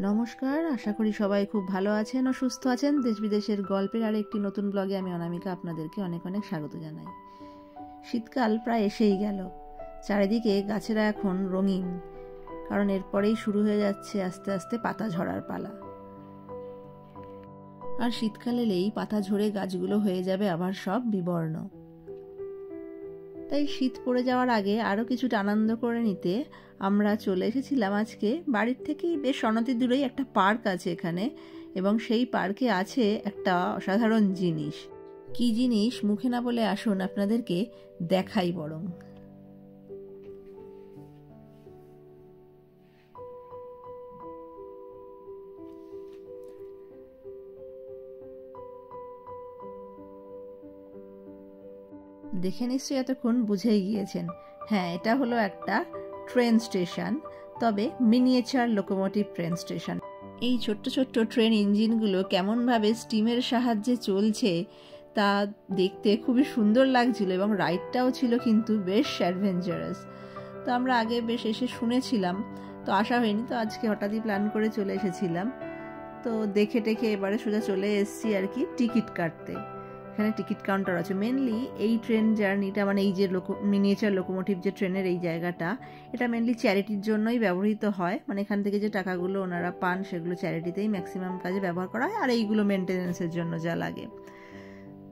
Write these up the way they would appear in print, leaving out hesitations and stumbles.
নমস্কার, আশা করি সবাই খুব ভালো আছেন ও সুস্থ আছেন। দেশ বিদেশের গল্পের আর একটি নতুন ব্লগে আমি অনামিকা আপনাদেরকে অনেক অনেক স্বাগত জানাই। শীতকাল প্রায় এসেই গেল, চারিদিকে গাছেরা এখন রঙিন, কারণ এরপরেই শুরু হয়ে যাচ্ছে আস্তে আস্তে পাতা ঝরার পালা। আর শীতকাল এলেই পাতা ঝরে গাছগুলো হয়ে যাবে আবার সব বিবর্ণ। তাই শীত পড়ে যাওয়ার আগে আরও কিছুটা আনন্দ করে নিতে আমরা চলে এসেছিলাম আজকে বাড়ির থেকেই বেশ অনতি দূরেই একটা পার্ক আছে এখানে, এবং সেই পার্কে আছে একটা অসাধারণ জিনিস। কি জিনিস মুখে না বলে আসুন আপনাদেরকে দেখাই বরং। দেখে নিশ্চয়ই এতক্ষণ বুঝেই গিয়েছেন, হ্যাঁ, এটা হলো একটা ট্রেন স্টেশন, তবে মিনিয়েচার লোকোমোটিভ ট্রেন স্টেশন। এই ছোট্ট ছোট্ট ট্রেন ইঞ্জিনগুলো কেমনভাবে স্টিমের সাহায্যে চলছে তা দেখতে খুবই সুন্দর লাগছিল, এবং রাইডটাও ছিল কিন্তু বেশ অ্যাডভেঞ্চারাস। তো আমরা আগে বেশ এসে শুনেছিলাম, তো আসা হয়নি, তো আজকে হঠাৎই প্ল্যান করে চলে এসেছিলাম। তো দেখে টেখে এবারে সোজা চলে এসেছি আর কি টিকিট কাটতে। এখানে টিকিট কাউন্টার আছে। মেনলি এই ট্রেন জার্নিটা, মানে এই যে মিনিয়েচার লোকোমোটিভ যে ট্রেনের এই জায়গাটা, এটা মেনলি চ্যারিটির জন্যই ব্যবহৃত হয়। মানে এখান থেকে যে টাকাগুলো ওনারা পান সেগুলো চ্যারিটিতেই ম্যাক্সিমাম কাজে ব্যবহার করা হয়, আর এইগুলো মেনটেন্যান্সের জন্য যা লাগে।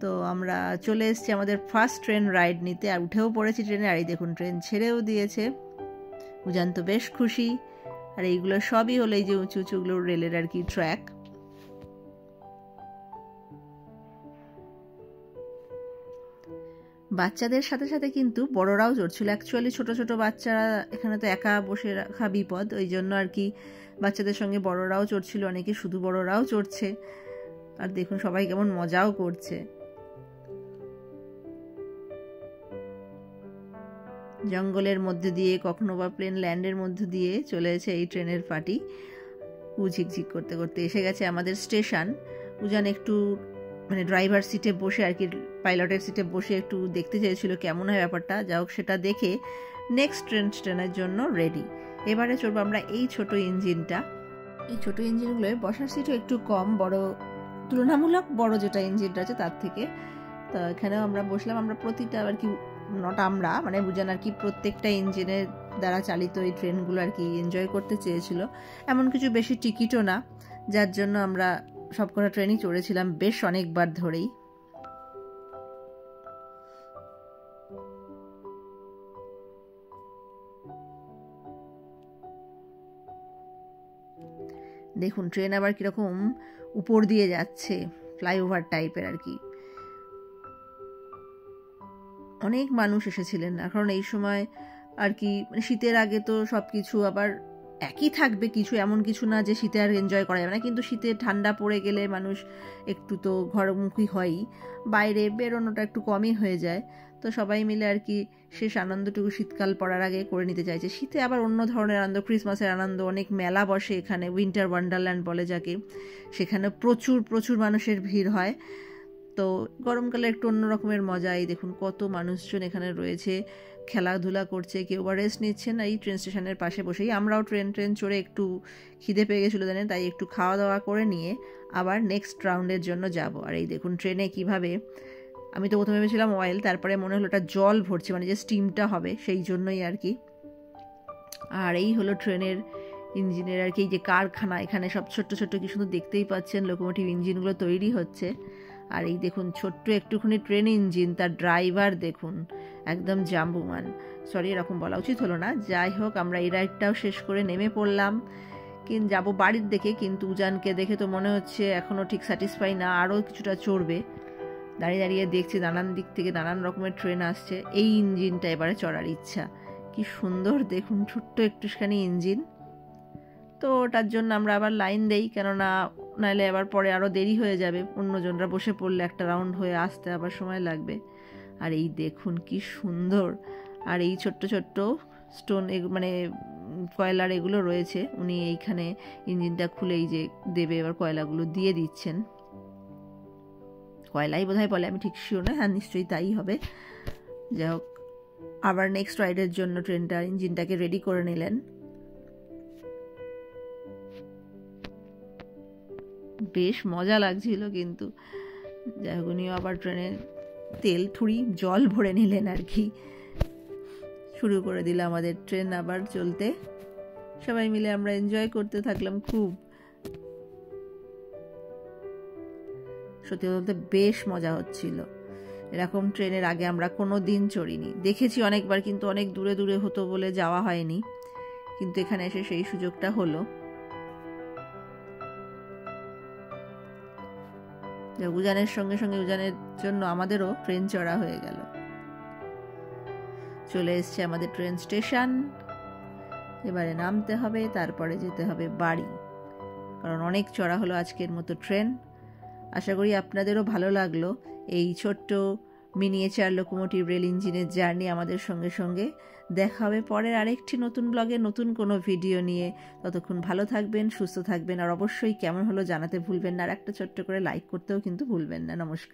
তো আমরা চলে এসেছি আমাদের ফার্স্ট ট্রেন রাইড নিতে, আর উঠেও পড়েছি ট্রেনে। আর এই দেখুন ট্রেন ছেড়েও দিয়েছে। উজান তো বেশ খুশি। আর এইগুলো সবই হলো এই যে উঁচু উঁচুগুলো রেলের আর কি ট্র্যাক। বাচ্চাদের সাথে সাথে কিন্তু বড়রাও চড়ছিল। অ্যাকচুয়ালি ছোট ছোট বাচ্চারা এখানে তো একা বসে রাখা বিপদ, ওই জন্য আর কি বাচ্চাদের সঙ্গে বড়রাও চড়ছিল, অনেকে শুধু বড়রাও চড়ছে। আর দেখুন সবাই কেমন মজাও করছে। জঙ্গলের মধ্যে দিয়ে, কখনো বা প্লেন ল্যান্ডের মধ্যে দিয়ে চলেছে এই ট্রেনের পাটি। ঝিকঝিক করতে করতে এসে গেছে আমাদের স্টেশন। উজান একটু মানে ড্রাইভার সিটে বসে আর কি, পাইলটের সিটে বসে একটু দেখতে চেয়েছিল কেমন হয় ব্যাপারটা। যা হোক, সেটা দেখে নেক্সট ট্রেনের জন্য রেডি। এবারে চড়বো আমরা এই ছোট ইঞ্জিনটা। এই ছোট ইঞ্জিনগুলোয় বসার সিটও একটু কম, বড় তুলনামূলক বড় যেটা ইঞ্জিনটা আছে তার থেকে। তো এখানেও আমরা বসলাম। আমরা প্রতিটা আর কি, নট আমরা, মানে বুঝেন আর কি, প্রত্যেকটা ইঞ্জিনের দ্বারা চালিত এই ট্রেনগুলো আর কি এনজয় করতে চেয়েছিল। এমন কিছু বেশি টিকিটও না, যার জন্য আমরা সবকটা ট্রেনই চড়েছিলাম বেশ অনেকবার ধরেই। দেখুন ট্রেন আবার কিরকম উপর দিয়ে যাচ্ছে, ফ্লাইওভার টাইপের আর কি। অনেক মানুষ এসেছিলেন, কারণ এই সময় আর কি মানে শীতের আগে তো সব কিছু আবার একই থাকবে, কিছু এমন কিছু না যে শীতে আর এনজয় করা যাবে না, কিন্তু শীতে ঠান্ডা পড়ে গেলে মানুষ একটু তো ঘরমুখী হয়ই, বাইরে বেরোনোটা একটু কমই হয়ে যায়। তো সবাই মিলে আর কি শেষ আনন্দটুকু শীতকাল পড়ার আগে করে নিতে চাইছে। শীতে আবার অন্য ধরনের আনন্দ, ক্রিসমাসের আনন্দ, অনেক মেলা বসে এখানে, উইন্টার ওয়ান্ডারল্যান্ড বলে যাকে, সেখানে প্রচুর প্রচুর মানুষের ভিড় হয়। তো গরমকালে একটু অন্য রকমের মজা। এই দেখুন কত মানুষজন এখানে রয়েছে, খেলাধুলা করছে, কেউ বা রেস্ট নিচ্ছেন এই ট্রেন স্টেশনের পাশে বসেই। আমরাও ট্রেন চড়ে একটু খিদে পেয়ে গেছিলো জানেন, তাই একটু খাওয়া দাওয়া করে নিয়ে আবার নেক্সট রাউন্ডের জন্য যাব। আর এই দেখুন ট্রেনে কিভাবে, আমি তো প্রথমে ভেবেছিলাম অয়েল, তারপরে মনে হলো ওটা জল ভরছে, মানে যে স্টিমটা হবে সেই জন্যই আর কি। আর এই হলো ট্রেনের ইঞ্জিনের আর কি এই যে কারখানা, এখানে সব ছোট্ট ছোট্ট কি সুন্দর দেখতেই পাচ্ছেন লোকোমোটিভ ইঞ্জিনগুলো তৈরি হচ্ছে। আর এই দেখুন ছোট্ট একটুখানি ট্রেন ইঞ্জিন, তার ড্রাইভার দেখুন একদম জাম্বুমান। সরি, এরকম বলা উচিত হলো না। যাই হোক, আমরা এই রাইডটাও শেষ করে নেমে পড়লাম, কিন্তু যাবো বাড়ির দেখে। কিন্তু উজানকে দেখে তো মনে হচ্ছে এখনও ঠিক স্যাটিসফাই না, আরও কিছুটা চড়বে। দাঁড়িয়ে দাঁড়িয়ে দেখছি নানান দিক থেকে নানান রকমের ট্রেন আসছে। এই ইঞ্জিনটা এবারে চড়ার ইচ্ছা, কি সুন্দর দেখুন, ছোট্ট একটুখানি ইঞ্জিন। তো ওটার জন্য আমরা আবার লাইন দেই, কেননা নাহলে আবার পরে আরও দেরি হয়ে যাবে, অন্যজনরা বসে পড়লে একটা রাউন্ড হয়ে আসতে আবার সময় লাগবে। আর এই দেখুন কি সুন্দর। আর এই ছোট্ট ছোট্ট স্টোন মানে কয়লার এগুলো রয়েছে, উনি এইখানে ইঞ্জিনটা খুলে এই যে দেবে, এবার কয়লাগুলো দিয়ে দিচ্ছেন। কয়লাই বোধহয় বলে, আমি ঠিক শিওর না, হ্যাঁ নিশ্চয়ই তাই হবে। যাই হোক, আবার নেক্সট রাইডের জন্য ট্রেনটার ইঞ্জিনটাকে রেডি করে নিলেন। বেশ মজা লাগছিল। কিন্তু যাই হোক, উনিও আবার ট্রেনের তেল ঠুড়ি জল ভরে নিলেন আর কি। শুরু করে দিল আমাদের ট্রেন আবার চলতে। সবাই মিলে আমরা এনজয় করতে থাকলাম খুব। সত্যি বলতে বেশ মজা হচ্ছিল। এরকম ট্রেনের আগে আমরা কোনো দিন চড়িনি, দেখেছি অনেকবার, কিন্তু অনেক দূরে দূরে হতো বলে যাওয়া হয়নি। কিন্তু এখানে এসে সেই সুযোগটা হলো। উজানের সঙ্গে সঙ্গে উজানের জন্য আমাদেরও ট্রেন চড়া হয়ে গেল। চলে এসছে আমাদের ট্রেন স্টেশন। এবারে নামতে হবে, তারপরে যেতে হবে বাড়ি, কারণ অনেক চড়া হলো আজকের মতো ট্রেন। আশা করি আপনাদেরও ভালো লাগলো এই ছোট্ট মিনিয়েচার লোকোমোটিভ রেল ইঞ্জিনের জার্নি আমাদের সঙ্গে সঙ্গে। দেখা হবে পরের আরেকটি নতুন ব্লগে নতুন কোনো ভিডিও নিয়ে। ততক্ষণ ভালো থাকবেন, সুস্থ থাকবেন, আর অবশ্যই কেমন হলো জানাতে ভুলবেন না। আর একটা ছোট্ট করে লাইক করতেও কিন্তু ভুলবেন না। নমস্কার।